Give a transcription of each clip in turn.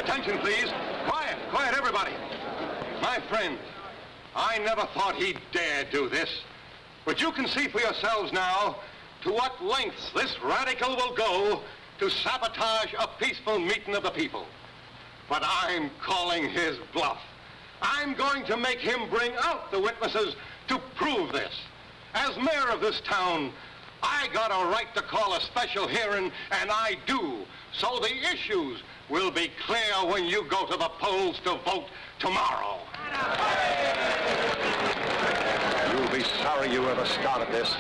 Attention, please. Quiet, quiet, everybody. My friend, I never thought he'd dare do this. But you can see for yourselves now to what lengths this radical will go to sabotage a peaceful meeting of the people. But I'm calling his bluff. I'm going to make him bring out the witnesses to prove this. As mayor of this town, I got a right to call a special hearing, and I do. So the issues will be clear when you go to the polls to vote tomorrow. You'll be sorry you ever started this.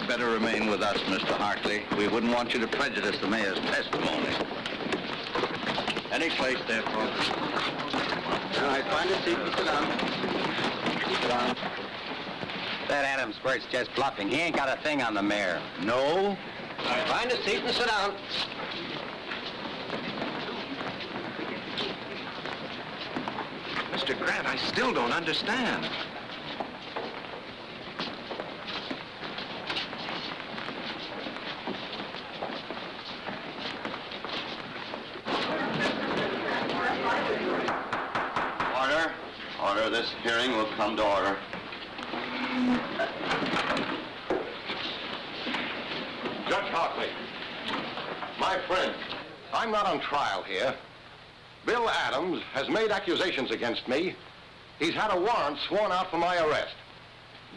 Better remain with us, Mr. Hartley. We wouldn't want you to prejudice the mayor's testimony. Any place there, folks. All right, find a seat and sit down. Sit down. That Adam Squirt's just bluffing. He ain't got a thing on the mayor. No? All right, find a seat and sit down. Mr. Grant, I still don't understand. Order. Order. This hearing will come to order. Judge Hartley, my friend, I'm not on trial here. Bill Adams has made accusations against me. He's had a warrant sworn out for my arrest.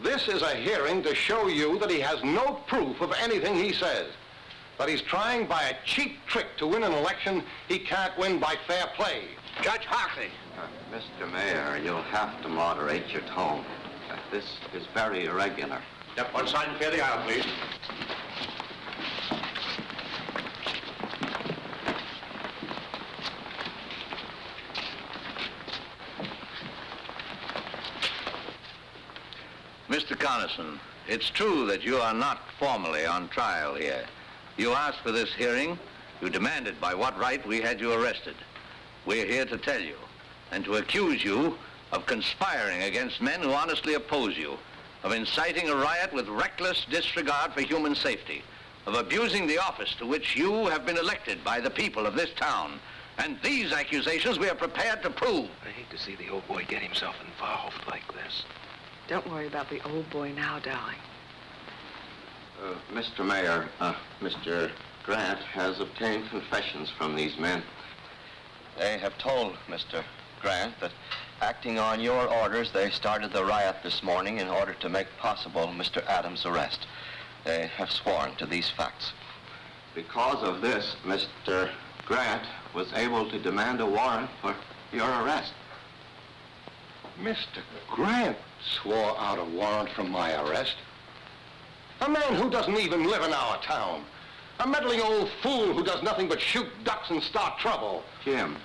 This is a hearing to show you that he has no proof of anything he says. That he's trying by a cheap trick to win an election he can't win by fair play. Judge Hartley. Mr. Mayor, you'll have to moderate your tone. This is very irregular. Step one side and clear the aisle, please. Mr. Conason, it's true that you are not formally on trial here. You asked for this hearing. You demanded by what right we had you arrested. We're here to tell you and to accuse you of conspiring against men who honestly oppose you, of inciting a riot with reckless disregard for human safety, of abusing the office to which you have been elected by the people of this town. And these accusations we are prepared to prove. I hate to see the old boy get himself involved like this. Don't worry about the old boy now, darling. Mr. Mayor, Mr. Grant has obtained confessions from these men. They have told Mr. Grant that acting on your orders, they started the riot this morning in order to make possible Mr. Adams' arrest. They have sworn to these facts. Because of this, Mr. Grant was able to demand a warrant for your arrest. Mr. Grant swore out a warrant from my arrest. A man who doesn't even live in our town. A meddling old fool who does nothing but shoot ducks and start trouble. Jim,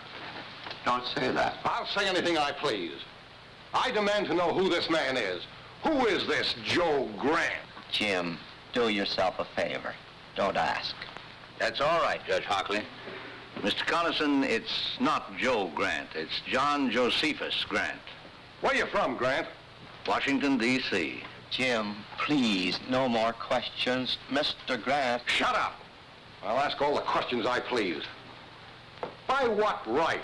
don't say that. I'll say anything I please. I demand to know who this man is. Who is this Joe Grant? Jim, do yourself a favor. Don't ask. That's all right, Judge Hockley. Mr. Conason, it's not Joe Grant. It's John Josephus Grant. Where you from, Grant? Washington, D.C. Jim, please, no more questions. Mr. Grant. Shut up. I'll ask all the questions I please. By what right?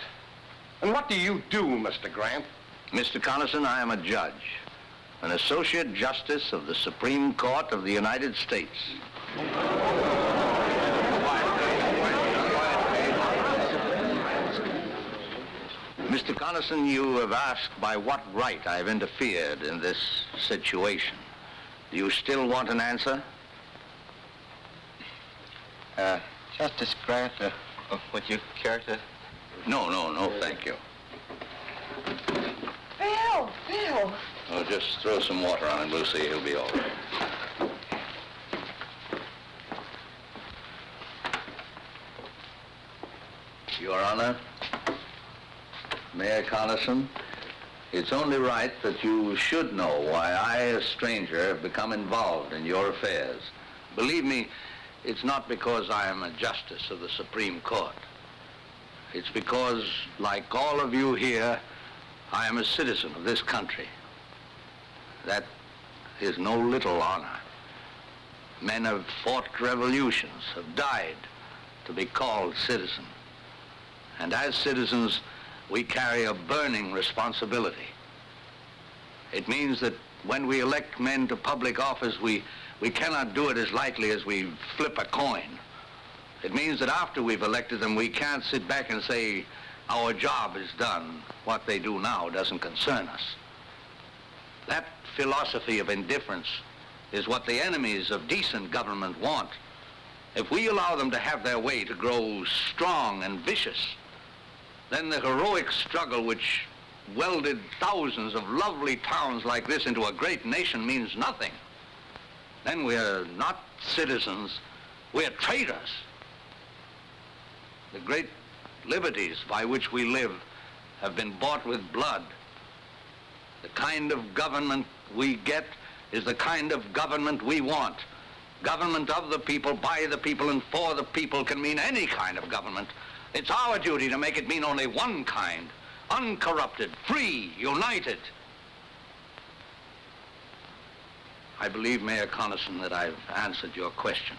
And what do you do, Mr. Grant? Mr. Conason, I am a judge, an associate justice of the Supreme Court of the United States. Mr. Conason, you have asked by what right I've interfered in this situation. Do you still want an answer? Justice Grant, would you care to? No, thank you. Bill! Oh, just throw some water on him, Lucy. He'll be all right. Your Honor, Mayor Conason, it's only right that you should know why I, a stranger, have become involved in your affairs. Believe me, it's not because I am a justice of the Supreme Court. It's because, like all of you here, I am a citizen of this country. That is no little honor. Men have fought revolutions, have died to be called citizen. And as citizens, we carry a burning responsibility. It means that when we elect men to public office, we cannot do it as lightly as we flip a coin. It means that after we've elected them, we can't sit back and say, our job is done. What they do now doesn't concern us. That philosophy of indifference is what the enemies of decent government want. If we allow them to have their way, to grow strong and vicious, then the heroic struggle which welded thousands of lovely towns like this into a great nation means nothing. Then we're not citizens, we're traitors. The great liberties by which we live have been bought with blood. The kind of government we get is the kind of government we want. Government of the people, by the people, and for the people can mean any kind of government. It's our duty to make it mean only one kind, uncorrupted, free, united. I believe, Mayor Connison, that I've answered your question.